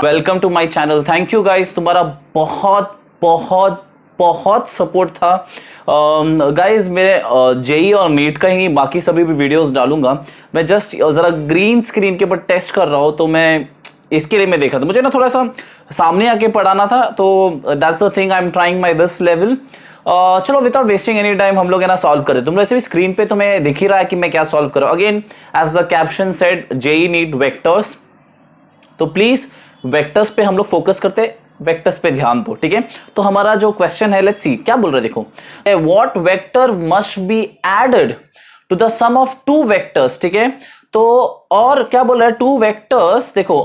Welcome to my channel. Thank you guys, तुम्हारा बहुत बहुत बहुत सपोर्ट था गाइस। मेरे जेई और नीट का ही बाकी सभी भी वीडियोस डालूंगा। मैं जस्ट ज़रा ग्रीन स्क्रीन के ऊपर टेस्ट कर रहा हूँ, तो मैं इसके लिए मैं देखा था, मुझे ना थोड़ा सा सामने आके पढ़ाना था, तो that's the thing I am trying my this level. चलो विदाउट वेस्टिंग एनी टाइम हम लोग है ना सॉल्व करें। तुम वैसे भी स्क्रीन पे तुम्हें दिख ही रहा है कि मैं क्या सॉल्व कर रहा हूँ। Again as the caption said, JEE NEET vectors, तो प्लीज वेक्टर्स पे हम लोग फोकस करते हैं, वेक्टर्स पे ध्यान दो, ठीक है। तो हमारा जो क्वेश्चन है, लेट्स सी क्या बोल रहे हैं। देखो, what vector must be added to the sum of two vectors, ठीक है। तो और क्या बोल रहा है, टू वेक्टर्स, देखो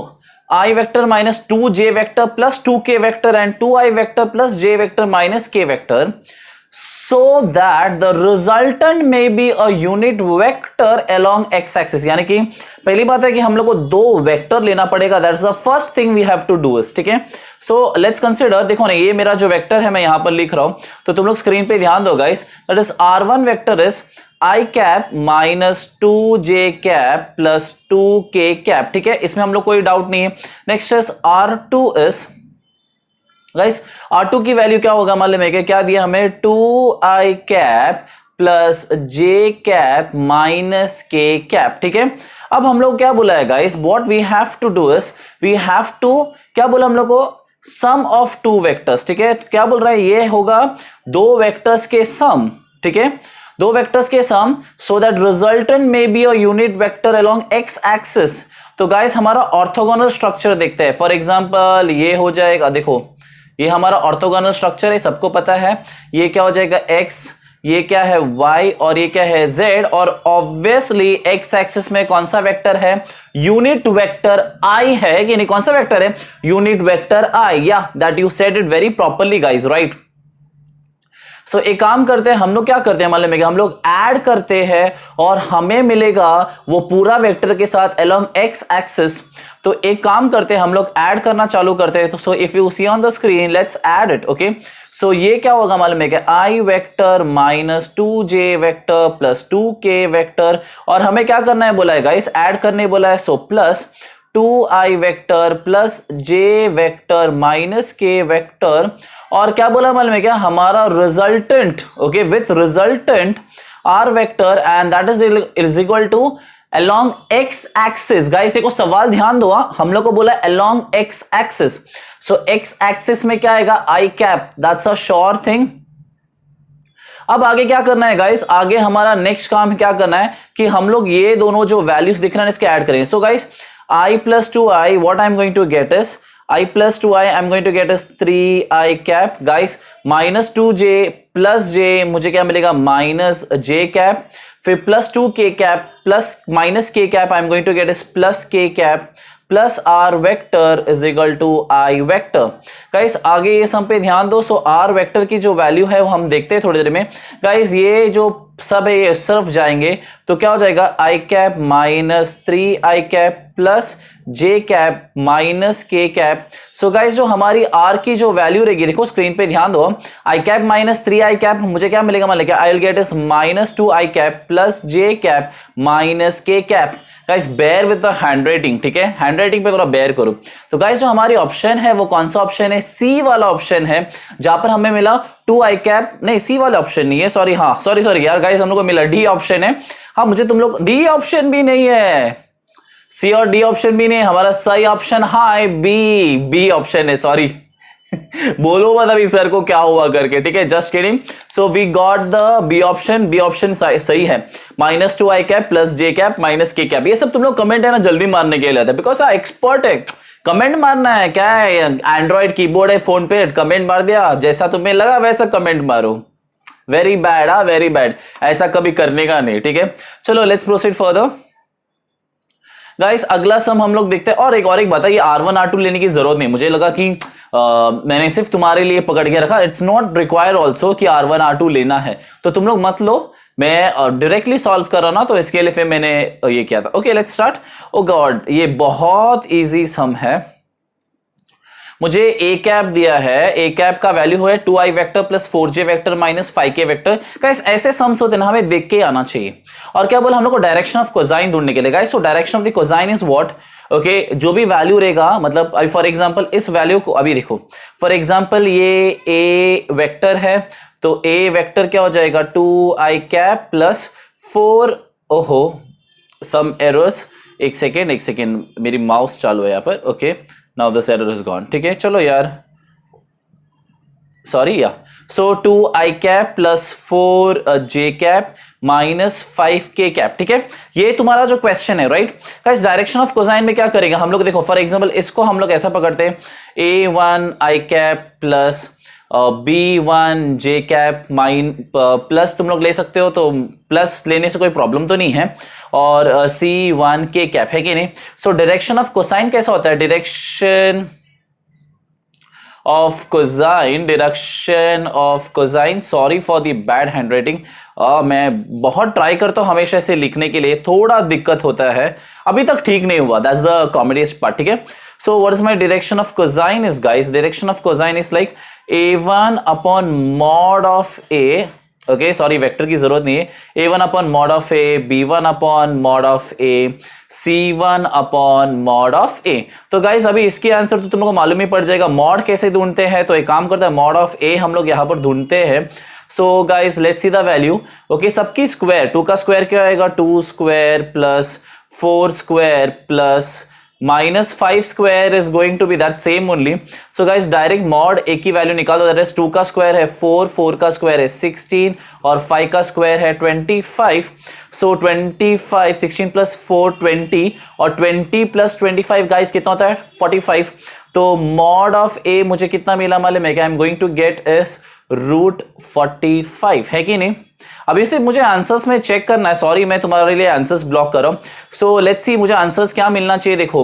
i vector minus two j vector plus two k vector and two i vector plus j vector minus k vector, so that the resultant may be a unit vector along x axis। यानी कि पहली बात है कि हम लोग को दो वेक्टर लेना पड़ेगा, that's the first thing we have to do is, ठीक है। सो लेट्स कंसीडर, देखो ना ये मेरा जो वेक्टर है मैं यहां पर लिख रहा हूं, तो तुम लोग स्क्रीन पे ध्यान दो guys. That is r1 vector is I cap minus two J cap plus two के कैप, ठीक है, इसमें हम लोग कोई डाउट नहीं है। Next is r2 is guys, R2 की वैल्यू क्या होगा मालूम है क्या दिया हमें, two i cap plus j cap minus k cap, ठीक है। अब हम लोग क्या बोला है guys, what we have to do is we have to, क्या बोला हम लोग को, सम ऑफ टू वेक्टर्स, ठीक है। क्या बोल रहा है, ये होगा दो वेक्टर्स के सम, ठीक है, दो वेक्टर्स के sum, so that resultant may be a unit vector along X axis. तो गाइस हमारा ऑर्थोगोनल स्ट्रक्चर देखते हैं। फॉर एग्जांपल ये हो जाएगा, देखो ये हमारा ऑर्थोगोनल स्ट्रक्चर है, सबको पता है। ये क्या हो जाएगा x, ये क्या है y और ये क्या है z, और ऑब्वियसली x एक्सिस में कौन सा वेक्टर है, यूनिट वेक्टर i है कि नहीं, कौन सा वेक्टर है, यूनिट वेक्टर i। या that you said it very properly guys, right. So एक काम करते हैं, हम लोग क्या करते हैं मालूम है, हम लोग ऐड करते हैं और हमें मिलेगा वो पूरा वेक्टर के साथ अलोंग एक्स एक्सिस। तो एक काम करते हैं, हम लोग ऐड करना चालू करते हैं। तो so if you see on the screen, let's add it, okay. So ये क्या होगा मालूम है, i vector minus two j vector plus two k vector, और हमें क्या करना है बोला है गाइस, ऐड करने बोला है। So plus two i vector plus j vector minus k vector, और क्या बोला मालूम है क्या, हमारा resultant, okay, with resultant R vector and that is equal to along x axis। Guys देखो सवाल ध्यान दो, हम लोग को बोला along x axis, so x axis में क्या आएगा, i cap, that's a sure thing। अब आगे क्या करना है गाइस, आगे हमारा नेक्स्ट काम क्या करना है कि हम लोग ये दोनों जो वैल्यूज दिख रहे हैं इसके ऐड करेंगे। So guys i plus 2i, what I'm going to get is I plus 2i, I'm going to get is 3i cap guys, minus 2j plus j, मुझे क्या मिलेगा, minus j cap, फिर plus 2k cap plus minus k cap, I'm going to get is plus k cap plus R vector is equal to i vector. Guys आगे ये सब पे ध्यान दो। सो आर वेक्टर की जो वैल्यू है वो हम देखते हैं थोड़ी देर में। गाइस ये जो सब है ये सिर्फ जाएंगे, तो क्या हो जाएगा, आई cap minus three i cap plus j cap minus k cap. So guys जो हमारी आर की जो वैल्यू रहेगी, देखो स्क्रीन पे ध्यान दो, i cap minus three i cap, मुझे क्या मिलेगा, मान लिया I will get is minus two i cap plus j cap minus k cap. Guys bear with the handwriting, ठीक है, हैंडराइटिंग पे थोड़ा बेयर करो। तो गाइस जो हमारी ऑप्शन है वो कौन सा ऑप्शन है, सी वाला ऑप्शन है, जहां पर हमें मिला टू आई कैप, नहीं सी वाला ऑप्शन नहीं है, सॉरी, हाँ सॉरी यार गाइस, हम लोग को मिला डी ऑप्शन है। हाँ मुझे तुम लोग, डी ऑप्शन भी नहीं है, सी और डी ऑप्शन भी नहीं है, हमारा सही ऑप्शन हाँ बी ऑप्शन है, सॉरी बोलो मत अभी सर को क्या हुआ करके, ठीक है, just kidding. So we got the B option सही है, minus two i cap plus j cap minus k cap. ये सब तुम लोग कमेंट है ना जल्दी मारने के लिए आता है, बिकॉज एक्सपर्ट है, कमेंट मारना है, क्या है एंड्रॉइड कीबोर्ड है फोन पे, कमेंट मार दिया, जैसा तुम्हें लगा वैसा कमेंट मारो। वेरी बैड, हाँ वेरी बैड, ऐसा कभी करने का नहीं, ठीक है। चलो लेट्स प्रोसीड फर्दर गाइस। अगला सम हम लोग देखते हैं। और एक बात है, ये R1 R2 लेने की जरूरत नहीं, मुझे लगा कि मैंने सिर्फ तुम्हारे लिए पकड़ के रखा, इट्स नॉट रिक्वायर ऑल्सो कि R1 R2 लेना है, तो तुम लोग मत लो, मैं डायरेक्टली सॉल्व कर रहा ना, तो इसके लिए फिर मैंने ये किया था। Okay let's start. Oh god ये बहुत इजी सम है, मुझे ए कैप दिया है, ए कैप का वैल्यू है 2i vector plus 4j vector minus 5k vector. Guys ऐसे सम्स होते हैं ना, हमें देख के आना चाहिए। और क्या बोला हम लोग को, डायरेक्शन ऑफ कोसाइन ढूंढने के लिए। Guys so direction of the cosine is what, okay, जो भी वैल्यू रहेगा, मतलब फॉर एग्जांपल इस वैल्यू को अभी देखो, फॉर एग्जांपल ये ए वेक्टर है, तो ए वेक्टर क्या हो जाएगा 2i कैप प्लस 4, ओहो सम एरर्स, एक सेकेंड मेरी माउस चालू है यहाँ पर, okay now this error is gone. ठीक है चलो यार, सॉरी या, सो 2i cap plus 4j cap minus 5k cap. ठीक है, ये तुम्हारा जो क्वेश्चन है, right guys. Direction of cosine में क्या करेंगे हम लोग, देखो फॉर एग्जांपल इसको हम लोग ऐसा पकड़ते हैं, a1i cap plus b1j cap mine plus तुम लोग ले सकते हो, तो प्लस लेने से कोई प्रॉब्लम तो नहीं है, और c1k कैप है कि नहीं। सो डायरेक्शन ऑफ कोसाइन कैसा होता है, direction of cosine, sorry for the bad handwriting, मैं बहुत ट्राई करता हूं हमेशा से लिखने के लिए, थोड़ा दिक्कत होता है, अभी तक ठीक नहीं हुआ, दैट्स द कॉमेडीस्ट पार्ट। ठीक है, so what is my direction of cosine is, guys direction of cosine is like a1 upon mod of a, okay sorry vector की जरूरत नहीं है, a1 upon mod of a, b1 upon mod of a, c1 upon mod of a। तो guys अभी इसके answer तो तुम लोगों को मालूम ही पड़ जाएगा। मॉड कैसे ढूंढते हैं, तो एक काम करते हैं, मॉड ऑफ a हम लोग यहां पर ढूंढते हैं। So guys let's see the value, okay सबकी स्क्वायर, 2 का स्क्वायर क्या आएगा, 2 square plus 4 square plus minus 5 square is going to be that same only. So guys direct mod a की वैल्यू निकालो, दैट इज 2 का स्क्वायर है 4, 4 का square है 16 और 5 का स्क्वायर है 25। सो 25, 16 प्लस 4 20 और 20 प्लस 25 गाइस कितना होता है 45। तो मॉड ऑफ a मुझे कितना मिला मालूम है क्या, I am going to get is √45, है कि नहीं। अभी से मुझे आंसर्स में चेक करना है, सॉरी मैं तुम्हारे लिए आंसर्स ब्लॉक कर रहा हूं। सो लेट्स सी मुझे आंसर्स क्या मिलना चाहिए, देखो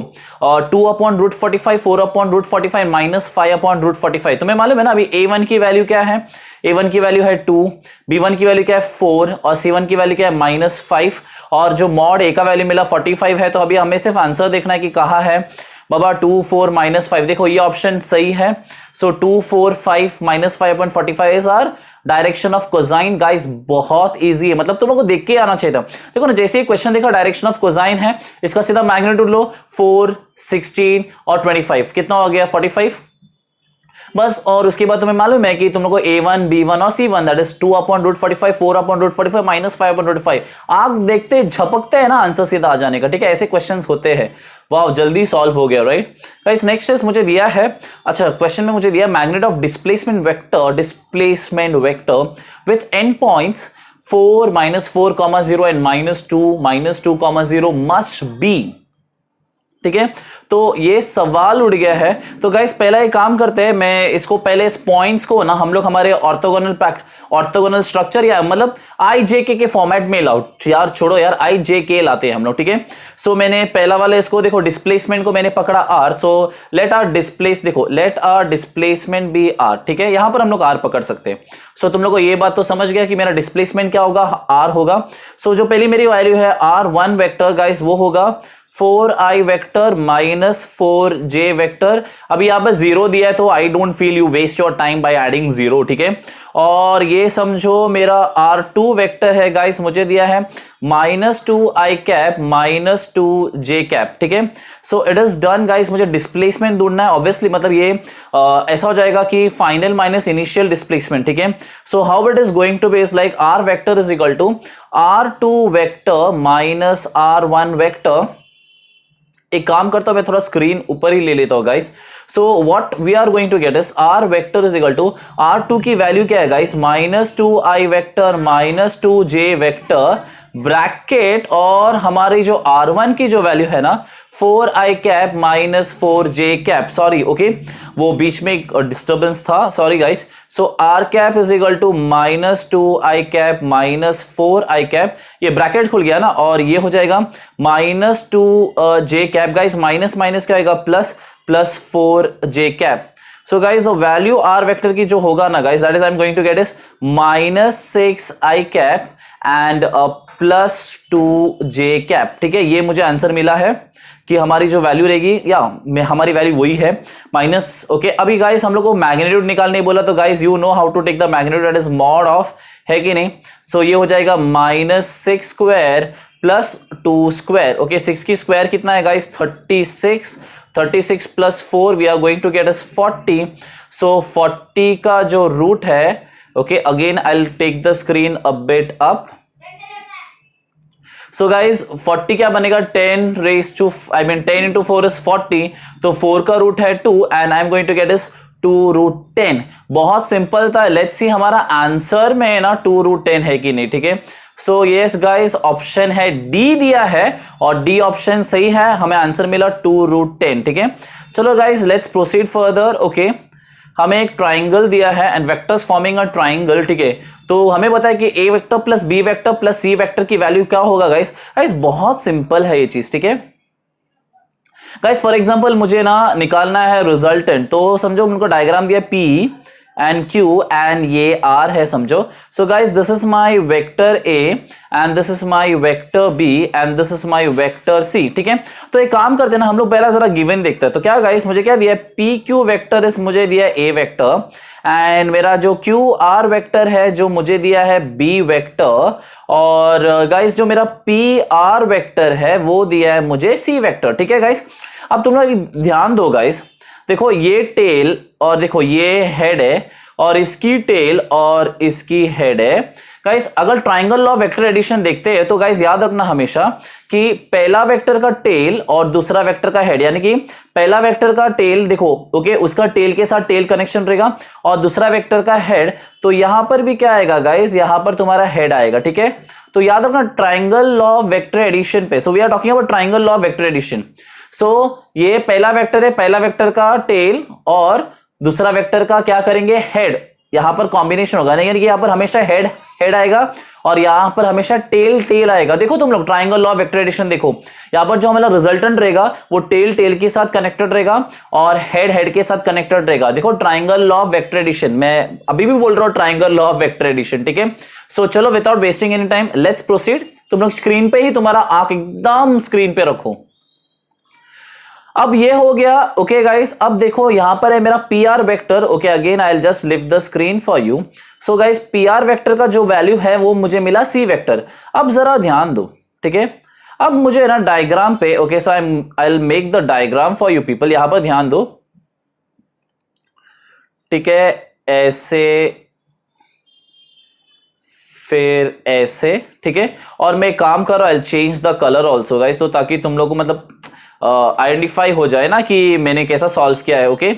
2 अपॉन √45, 4 अपॉन √45 माइनस 5 अपॉन √45। तुम्हें मालूम है ना अभी a1 की वैल्यू क्या है, a1 की वैल्यू है 2, b1 की वैल्यू क्या है 4 और c1 की वैल्यू क्या है -5, और जो मॉड a का वैल्यू मिला 45 है। तो अभी हमें सिर्फ आंसर देखना है कि कहाँ है बाबा 2 4 -5, देखो ये ऑप्शन सही है। So 2 4 5 -5 upon 45 is our direction of cosine. Guys बहुत इजी है, मतलब तुम लोगों को देख के आना चाहिए था। देखो ना जैसे ही क्वेश्चन देखा डायरेक्शन ऑफ कोसाइन है, इसका सीधा मैग्नीट्यूड लो, 4 16 और 25 कितना हो गया 45 बस। और उसके बाद तुम्हें मालूम है कि तुम लोग को a1 b1 और c1 that is 2 upon √45, 4 upon √45 minus 5 upon √45। आग देखते झपकते हैं ना आंसर सीधा आ जाने का। ठीक है, ऐसे क्वेश्चंस होते हैं। वाह जल्दी सॉल्व हो गया, राइट गाइस। नेक्स्ट मुझे दिया है, अच्छा क्वेश्चन में मुझे दिया magnet of displacement vector with and points 4 -4, 0 and -2, 0 must be. ठीक है, तो ये सवाल उड़ गया है। तो गाइस पहला एक काम करते हैं, मैं इसको पहले इस पॉइंट्स को ना हम लोग हमारे ऑर्थोगोनल स्ट्रक्चर या मतलब IJK के फॉर्मेट में लाओ यार, छोड़ो यार IJK लाते हैं हम लोग। ठीक है, सो मैंने पहला वाला इसको देखो डिस्प्लेसमेंट को मैंने पकड़ा R, so let R displacement be R। ठीक है, यहां पर हम लोग R पकड़ सकते हैं। सो तुम लोग को ये बात तो समझ गया कि मेरा डिस्प्लेसमेंट क्या होगा, R होगा। सो जो पहली मेरी वैल्यू है R1 वेक्टर गाइस वो होगा 4i vector minus 4j vector. अभी यहाँ पर 0 दिया है तो I don't feel you waste your time by adding 0। ठीक है, और ये समझो मेरा R2 वेक्टर है गाइस, मुझे दिया है -2i कैप -2j कैप। ठीक है, so it is done guys. मुझे डिस्प्लेसमेंट ढूंढना है ऑब्वियसली, मतलब ये ऐसा हो जाएगा कि फाइनल माइनस इनिशियल डिस्प्लेसमेंट। ठीक है, so how it is going to be is like R vector is equal to R2 vector minus R1 vector. एक काम करता हूं मैं थोड़ा स्क्रीन ऊपर ही ले लेता हूं guys. So what we are going to get is R vector is equal to R2 की वैल्यू क्या है guys, -2i vector -2j vector bracket, और हमारी जो R1 की जो वैल्यू है ना 4i cap -4j cap, sorry okay वो बीच में एक डिस्टर्बेंस था, sorry guys. So R cap is equal to -2i cap -4i cap, ये ब्रैकेट खुल गया ना, और ये हो जाएगा -2j cap guys, minus minus क्या आएगा plus 4j cap. So guys the value R vector की जो होगा ना guys that is I am going to get is -6i cap and plus 2j cap, ठीक है। ये मुझे आंसर मिला है कि हमारी जो वैल्यू रहेगी या हमारी वैल्यू वही है माइनस, ओके। अभी गाइस हम लोग को मैग्नीट्यूड निकालने बोला, तो guys you know how to take the magnitude, that is mod of, है कि नहीं। सो ये हो जाएगा -6 स्क्वायर प्लस 2 स्क्वायर, ओके। 6 की स्क्वायर कितना है guys 36, 36 plus 4 we are going to get us 40। सो 40 का जो रूट है, okay, again I will take the screen a bit up. So guys 40 क्या बनेगा 10 रेज टू 10 into 4 is 40, तो 4 का रूट है 2 and I am going to get is 2√10। बहुत सिंपल था। लेट्स सी हमारा आंसर में ना 2√10 है कि नहीं, ठीक है। सो यस गाइज ऑप्शन है डी दिया है और डी ऑप्शन सही है, हमें आंसर मिला 2√10, ठीक है। चलो guys let's proceed further, okay. हमें एक ट्राइंगल दिया है and vectors forming a triangle, ठीक है। तो हमें पता है कि a vector plus B vector plus C vector की वैल्यू क्या होगा गाइस। गाइस बहुत सिंपल है ये चीज, ठीक है। गाइस फॉर एग्जांपल मुझे ना निकालना है रिजल्टेंट, तो समझो उनको डायग्राम दिया P एंड Q एंड ये R है, समझो। So guys this is my vector A and this is my vector B and this is my vector C, ठीक है। तो एक काम करते हैं ना हम लोग, पहला जरा गिवन देखते हैं। तो क्या गाइस मुझे क्या दिया है, PQ वेक्टर इस मुझे दिया है A वेक्टर एंड मेरा जो QR वेक्टर है जो मुझे दिया है B वेक्टर, और गाइस जो मेरा PR वेक्टर है वो दिया है मुझे C वेक्टर, ठीक है गाइस। अब तुम लोग ध्यान दो गाइस, देखो ये टेल और देखो ये हेड है और इसकी टेल और इसकी हेड है। गाइस अगर ट्राइंगल लॉ वेक्टर एडिशन देखते हैं तो गाइस याद रखना हमेशा कि पहला वेक्टर का टेल और दूसरा वेक्टर का हेड, यानी कि पहला वेक्टर का टेल देखो, ओके, उसका टेल के साथ टेल कनेक्शन रहेगा और दूसरा वेक्टर का हेड, तो यहां पर भी क्या आएगा गाइस, यहां पर तुम्हारा हेड आएगा, ठीक है। तो याद रखना ट्राइंगल लॉ वेक्टर एडिशन पे, so we are talking about triangle law vector addition. So ये पहला वेक्टर है, पहला वेक्टर का टेल और दूसरा वेक्टर का क्या करेंगे, हेड, यहां पर कॉम्बिनेशन होगा, यानी कि यहां पर हमेशा हेड हेड आएगा और यहां पर हमेशा टेल टेल आएगा। देखो तुम लोग ट्राइंगल लॉ वेक्टर एडिशन देखो, यहां पर जो हमारा रिजल्टेंट रहेगा वो टेल टेल के साथ कनेक्टेड रहेगा और हेड हेड के साथ कनेक्टेड रहेगा। देखो ट्राइंगल लॉ वेक्टर एडिशन, मैं अभी भी बोल रहा हूं ट्राइंगल लॉ वेक्टर एडिशन, ठीक है। सो चलो without wasting any time let's proceed. तुम लोग स्क्रीन पे ही तुम्हारा आंख एकदम स्क्रीन पे रखो। अब ये हो गया, ओके गाइस। अब देखो यहां पर है मेरा PR vector, okay, again I will just lift the screen for you. So guys PR vector का जो वैल्यू है वो मुझे मिला C वेक्टर। अब जरा ध्यान दो, ठीक है। अब मुझे ना डायग्राम पे, okay, so I will make the diagram for you people. यहां पर ध्यान दो, ठीक है, ऐसे फिर ऐसे, ठीक है। और मैं काम कर रहा हूं, I will change the colour also guys, तो ताकि तुम लोग को मतलब आइडेंटिफाई हो जाए ना कि मैंने कैसा सॉल्व किया है, ओके।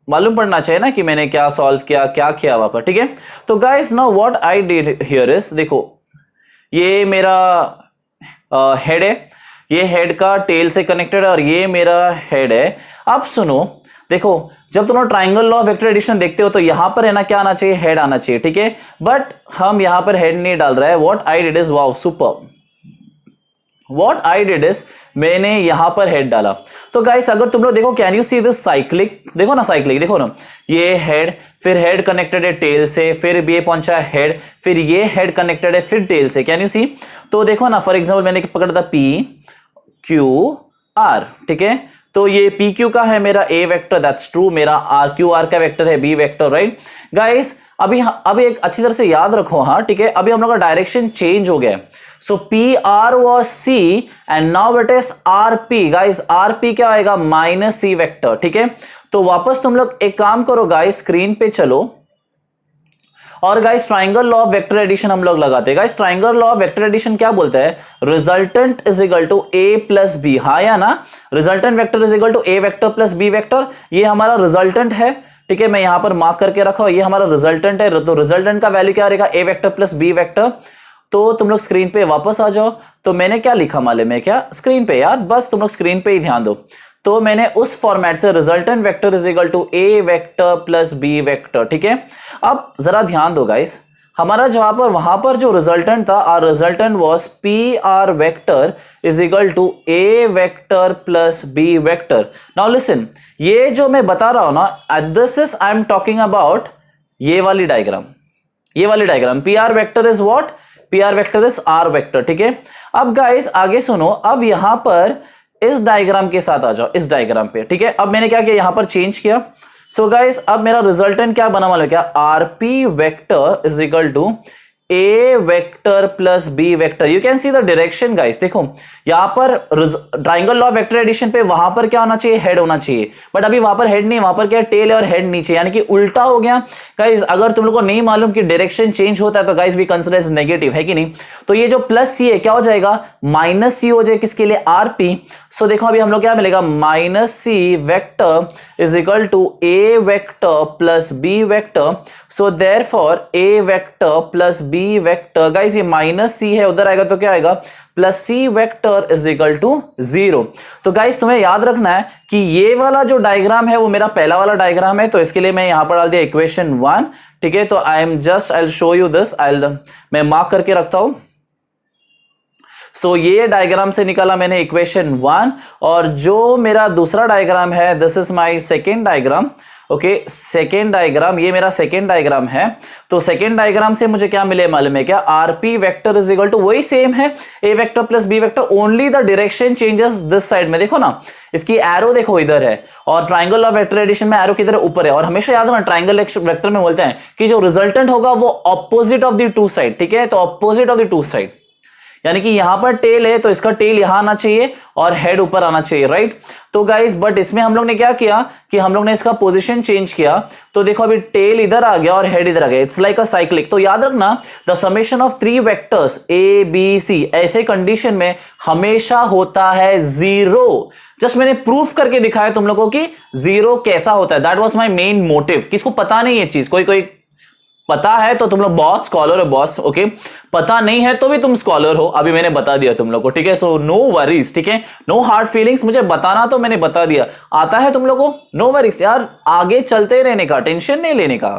मालूम पड़ना चाहिए ना कि मैंने क्या सॉल्व किया, क्या किया वहां पर, ठीक है। तो guys now what I did here is, देखो ये मेरा हेड है, ये हेड का टेल से कनेक्टेड है और ये मेरा हेड है। अब सुनो, देखो जब तुम लोग ट्राइंगल लॉ वेक्टर एडिशन देखते हो तो यहां पर है ना क्या आना चाहिए, हेड आना चाहिए, ठीक है। बट हम यहां पर हेड नहीं डाल रहे हैं। What I did is, wow super, What I did is मैंने यहां पर हेड डाला। तो गाइस अगर तुम लोग देखो, can you see this cyclic, देखो ना साइक्लिक, देखो ना, ये हेड, फिर हेड कनेक्टेड है टेल से, फिर ये पहुंचा हेड, फिर ये हेड कनेक्टेड है फिर टेल से, कैन यू सी। तो देखो ना फॉर एग्जांपल मैंने पकड़ा था PQR, ठीक है। तो ये PQ का है मेरा A वेक्टर, दैट्स ट्रू। मेरा QR का वेक्टर है B वेक्टर, राइट गाइस। अभी एक अच्छी तरह से याद रखो, हाँ ठीक है। अभी हम लोग का डायरेक्शन चेंज हो गया है। सो PR was C and now it is RP guys. RP क्या आएगा, -C वेक्टर, ठीक है। तो वापस तुम लोग एक काम करो गाइस, स्क्रीन पे चलो और guys triangle law of vector addition हम लोग लगाते हैं। Guys triangle law of vector addition क्या बोलता है, resultant is equal to A plus B, हाँ या ना। Resultant vector is equal to A vector plus B vector. ये हमारा रिजल्टेंट है, ठीक है। मैं यहां पर मार्क करके रखा हूं, ये हमारा रिजल्टेंट है। तो रिजल्टेंट का वैल्यू क्या रहेगा, A vector plus B vector. तो तुम लोग स्क्रीन पे वापस आ जाओ। तो मैंने क्या लिखा मालूम है क्या, स्क्रीन पे यार, बस तुम लोग स्क्रीन पे ही ध्यान दो। तो मैंने उस फॉर्मेट से resultant vector is equal to A vector plus B vector, ठीक है। अब जरा ध्यान दो गाइस, हमारा जहां पर वहां पर जो रिजल्टेंट था, R resultant was PR vector is equal to A vector plus B vector. Now listen, ये जो मैं बता रहा हूं ना, this is I am talking about ये वाली डायग्राम, ये वाली diagram. PR vector is what, P R vector is R vector, ठीक है। अब गाइस आगे सुनो, अब यहां पर इस डायग्राम के साथ आ जाओ, इस डायग्राम पे, ठीक है। अब मैंने क्या किया, यहां पर चेंज किया। सो गाइस अब मेरा रिजल्टेंट क्या बना मालूम क्या, RP vector is equal to A vector plus B vector. You can see the direction guys, देखो यहां पर triangle law of vector addition पे वहां पर क्या होना चाहिए, हेड होना चाहिए, बट अभी वहां पर हेड नहीं, वहां पर क्या टेल है और हेड नीचे, यानी कि उल्टा हो गया गाइस। अगर तुम लोग को नहीं मालूम कि डायरेक्शन चेंज होता है तो guys we consider as negative, है कि नहीं। तो ये जो प्लस सी है क्या हो जाएगा, माइनस सी हो जाएगा, किसके लिए, आरपी। सो देखो अभी हम लोग क्या मिलेगा, minus C vector is equal to A vector plus B vector. So therefore A vector plus B vector, guys ये माइनस सी है, उधर आएगा तो क्या आएगा, plus C vector is equal to 0। तो गाइस तुम्हें याद रखना है कि ये वाला जो डायग्राम है वो मेरा पहला वाला डायग्राम है, तो इसके लिए मैं यहां पर डाल दिया इक्वेशन 1, ठीक है। तो I will show you this, मैं मार्क करके रखता हूं। सो ये डायग्राम से निकाला मैंने इक्वेशन 1, और जो मेरा दूसरा डायग्राम है, this is my second diagram, okay. Second diagram, ये मेरा सेकेंड डायग्राम है। तो सेकेंड डायग्राम से मुझे क्या मिले मालूम है क्या, RP vector is equal to वही सेम है, a vector plus B vector, only the direction changes this side में। देखो ना इसकी एरो देखो इधर है, और ट्राइंगल ऑफ वेक्टर एडिशन में एरो किधर ऊपर है। और हमेशा याद रखना ट्राइंगल वेक्टर में बोलते हैं कि जो रिजल्टेंट होगा वो opposite of the two side, ठीक है। तो opposite of the two side, यानी कि यहां पर टेल है तो इसका टेल यहां आना चाहिए और हेड ऊपर आना चाहिए, राइट। तो गाइस बट इसमें हम लोग ने क्या किया कि हम लोग ने इसका पोजीशन चेंज किया, तो देखो अभी टेल इधर आ गया और हेड इधर आ गया, इट्स लाइक अ साइक्लिक। तो याद रखना the summation of 3 vectors A B C ऐसे कंडीशन में हमेशा होता है 0। जस्ट मैंने प्रूफ करके दिखाया तुम लोगों की 0 कैसा होता है, that was my main motive. किसको पता नहीं ये चीज, कोई पता है तो तुम लोग बहुत स्कॉलर हो बॉस, ओके। पता नहीं है तो भी तुम स्कॉलर हो, अभी मैंने बता दिया तुम लोग को, ठीक है। सो नो वरीज, ठीक है, नो हार्ड फीलिंग्स, मुझे बताना तो मैंने बता दिया, आता है तुम लोग को, नो वरीज यार, आगे चलते रहने का, टेंशन नहीं लेने का।